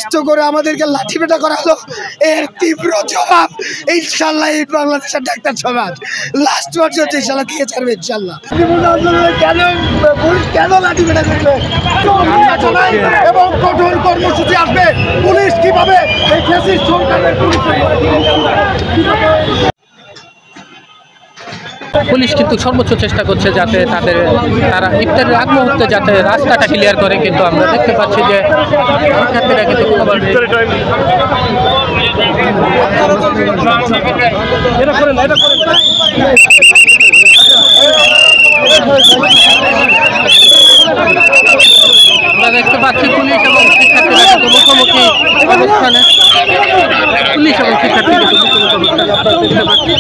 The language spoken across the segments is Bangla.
কষ্ট করে আমাদেরকে লাঠিপেটা করা হলো, এর তীব্র জবাব ইনশাল্লাহ এই বাংলাদেশের ডাক্তার সমাজ লাস্ট পর্যন্ত ইনশাল্লাহ দিয়ে ছাড়বে ইনশাল্লাহ। কেন লাঠিপেটা করবে এবং কঠোর কর্মসূচি আসবে, পুলিশ কিভাবে এই ফ্যাসিস্ট সরকারের পুলিশ কিন্তু সর্বোচ্চ চেষ্টা করছে যাতে তারা ইফতারের আগ মুহূর্তে যাতে রাস্তাটা ক্লিয়ার করে, কিন্তু আমরা দেখতে পাচ্ছি যে শিক্ষার্থীরা কিন্তু আমরা দেখতে পাচ্ছি পুলিশ এবং শিক্ষার্থীরা কিন্তু মুখোমুখি অবস্থানে, পুলিশ এবং শিক্ষার্থী কিন্তু মুখোমুখি অবস্থানে আপনারা দেখতে পাচ্ছি।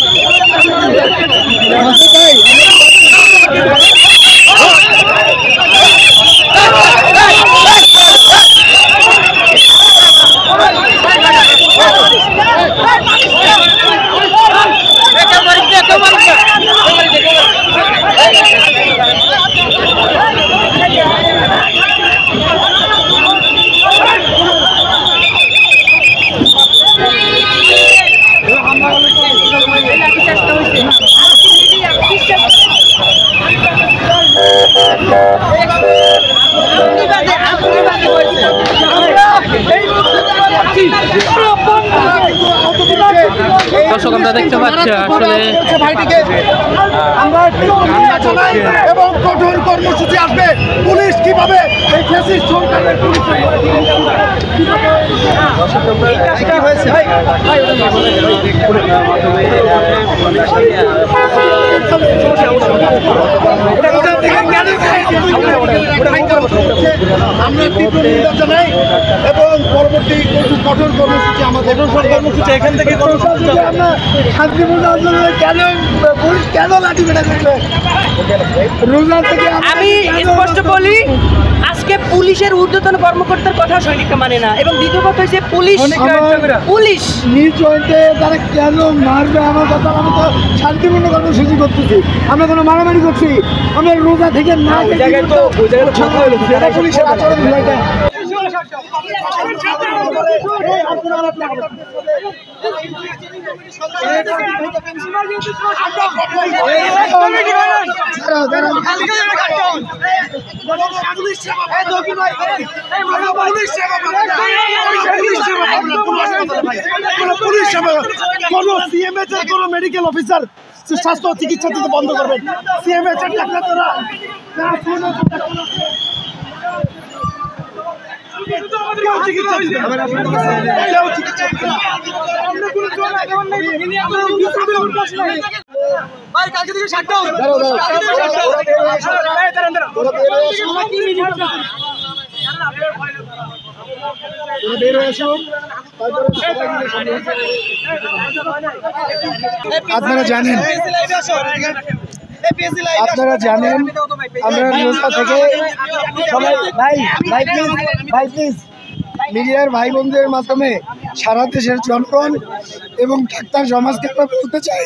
দর্শক আমরা দেখতে পাচ্ছি আসলে এবং কঠোর কর্মসূচি আসবে, পুলিশ কিভাবে এই ফ্যাসিস্ট সরকারের আমরা তীব্র নিন্দা জানাই এবং পরবর্তী কঠোর কর্মসূচি আমাদের কর্মসূচি এখান থেকে আমরা শান্তিপূর্ণ আন্দোলনে কেন লাঠিপেটা করবে রোজা থেকে। আমি স্পষ্ট বলি, আজকে পুলিশের ঊর্ধ্বতন কর্মকর্তার কথা সৈনিকরা মানে না, এবং দ্বিতীয় কথা হচ্ছে পুলিশ নিজ জয়েন্টে তারা কেন মারবে আমার কথা। আমি তো শান্তিপূর্ণ কর্মসূচি করতেছি, আমরা কোনো মারামারি করছি, আমরা রোজা থেকে না পুলিশের আচরণ ভুলাইটা কোনো মেডিকেল অফিসার স্বাস্থ্য চিকিৎসা দিতে বন্ধ করবেন, সিএমএইচ এর ডাক্তাররা আপনারা জানেন আমরা নিউজটা থেকে সবাই ভাই প্লিজ মিডিয়ার ভাই বোনদের মাধ্যমে সারা দেশের জনগণ এবং ডাক্তার সমাজকে আমরা বলতে চাই,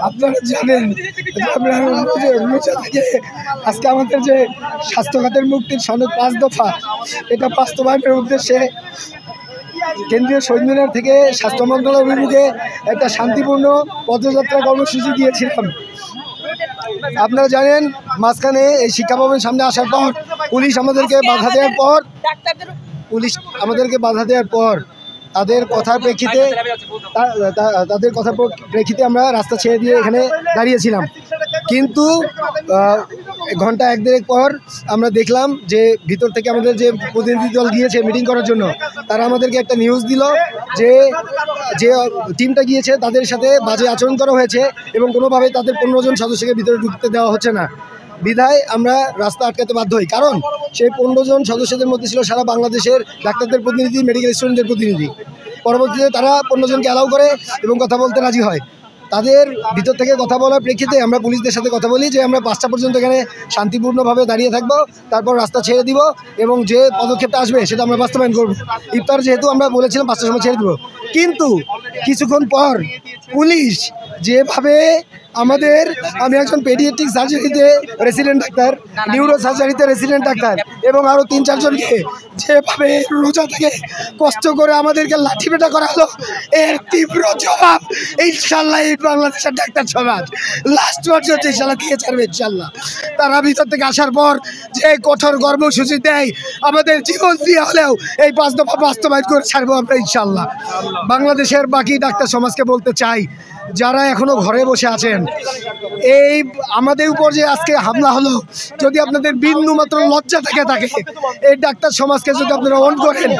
আপনারা জানেন আমরা রোজা থেকে আজকে আমাদের যে স্বাস্থ্য খাতের মুক্তির সনদ 5 দফা, এটা বাস্তবায়নের উদ্দেশ্যে কেন্দ্রীয় শহীদ মিনার থেকে স্বাস্থ্য মন্ত্রণালয় অভিমুখে একটা শান্তিপূর্ণ পদযাত্রা কর্মসূচি দিয়েছিলাম। আপনারা জানেন মাঝখানে এই শিক্ষা ভবনের সামনে আসার পর পুলিশ আমাদেরকে বাধা দেওয়ার পর তাদের কথার প্রেক্ষিতে আমরা রাস্তা ছেড়ে দিয়ে এখানে দাঁড়িয়েছিলাম। কিন্তু ঘন্টা 1-1.5 পর আমরা দেখলাম যে ভিতর থেকে আমাদের যে প্রতিনিধি দল গিয়েছে মিটিং করার জন্য, তারা আমাদেরকে একটা নিউজ দিল যে টিমটা গিয়েছে তাদের সাথে বাজে আচরণ করা হয়েছে এবং কোনোভাবেই তাদের 15 জন সদস্যকে ভিতরে ঢুকতে দেওয়া হচ্ছে না। বিধায় আমরা রাস্তা আটকাতে বাধ্য হই, কারণ সেই 15 জন সদস্যদের মধ্যে ছিল সারা বাংলাদেশের ডাক্তারদের প্রতিনিধি, মেডিকেল স্টুডেন্টদের প্রতিনিধি। পরবর্তীতে তারা 15 জনকে অ্যালাউ করে এবং কথা বলতে রাজি হয়। তাদের ভিতর থেকে কথা বলার প্রেক্ষিতে আমরা পুলিশদের সাথে কথা বলি যে আমরা 5টা পর্যন্ত এখানে শান্তিপূর্ণভাবে দাঁড়িয়ে থাকবো, তারপর রাস্তা ছেড়ে দিব এবং যে পদক্ষেপটা আসবে সেটা আমরা বাস্তবায়ন করব। ইফতার যেহেতু আমরা বলেছিলাম 5টার সময় ছেড়ে দেবো, কিন্তু কিছুক্ষণ পর পুলিশ যেভাবে আমাদের, আমি একজন পেডিয়াট্রিক সার্জারিতে রেসিডেন্ট ডাক্তার, নিউরো সার্জারিতে রেসিডেন্ট ডাক্তার, এবং আরও 3-4 জনকে যেভাবে রোজা থেকে কষ্ট করে আমাদেরকে লাঠিপেটা করা হলো, এর তীব্র জবাব ইনশাল্লাহ এই বাংলাদেশের ডাক্তার সমাজ লাস্ট পর্যন্ত ইনশাল্লাহ দিয়ে ছাড়বে। ইনশাল্লাহ তারা ভিতর থেকে আসার পর যে কঠোর কর্মসূচি দেয়, আমাদের জীবন দিয়ে হলেও এই 5 দফা বাস্তবায়ন করে ছাড়বো আমরা ইনশাল্লাহ। বাংলাদেশের বাকি ডাক্তার সমাজকে বলতে চাই, যারা এখনো ঘরে বসে আছেন, এই আমাদের উপর যে আজকে হামলা হলো, যদি আপনাদের বিন্দু মাত্র লজ্জা থেকে থাকে, এই ডাক্তার সমাজকে যদি আপনারা অন করেন,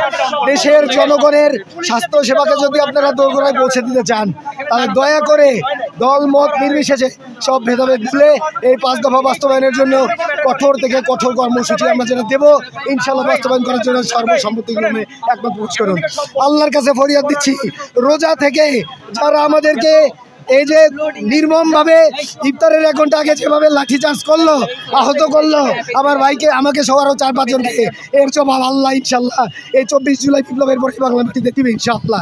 দেশের জনগণের স্বাস্থ্য সেবাকে যদি আপনারা দোরগোড়ায় পৌঁছে দিতে চান, তাহলে দয়া করে দল মত নির্বিশেষে সব ভেদাভেদ ভুলে এই 5 দফা বাস্তবায়নের জন্য কঠোর থেকে কঠোর কর্মসূচি আমরা যেটা দেবো ইনশাল্লাহ বাস্তবায়ন করার জন্য সর্বসম্মতিক্রমে একমত প্রকাশ করুন। আল্লাহর কাছে ফরিয়াদ দিচ্ছি, রোজা থেকে যারা আমাদেরকে এই যে নির্মমভাবে ইফতারের 1 ঘন্টা আগে যেভাবে লাঠিচার্জ করলো, আহত করলো আমার ভাইকে, আমাকে সহ আরও 4-5 জনকে, এর জবাব আল্লাহ ইনশাল্লাহ এই 24 জুলাই বিপ্লবের পরে বাংলা মাটিতে দিবে ইনশাআল্লাহ।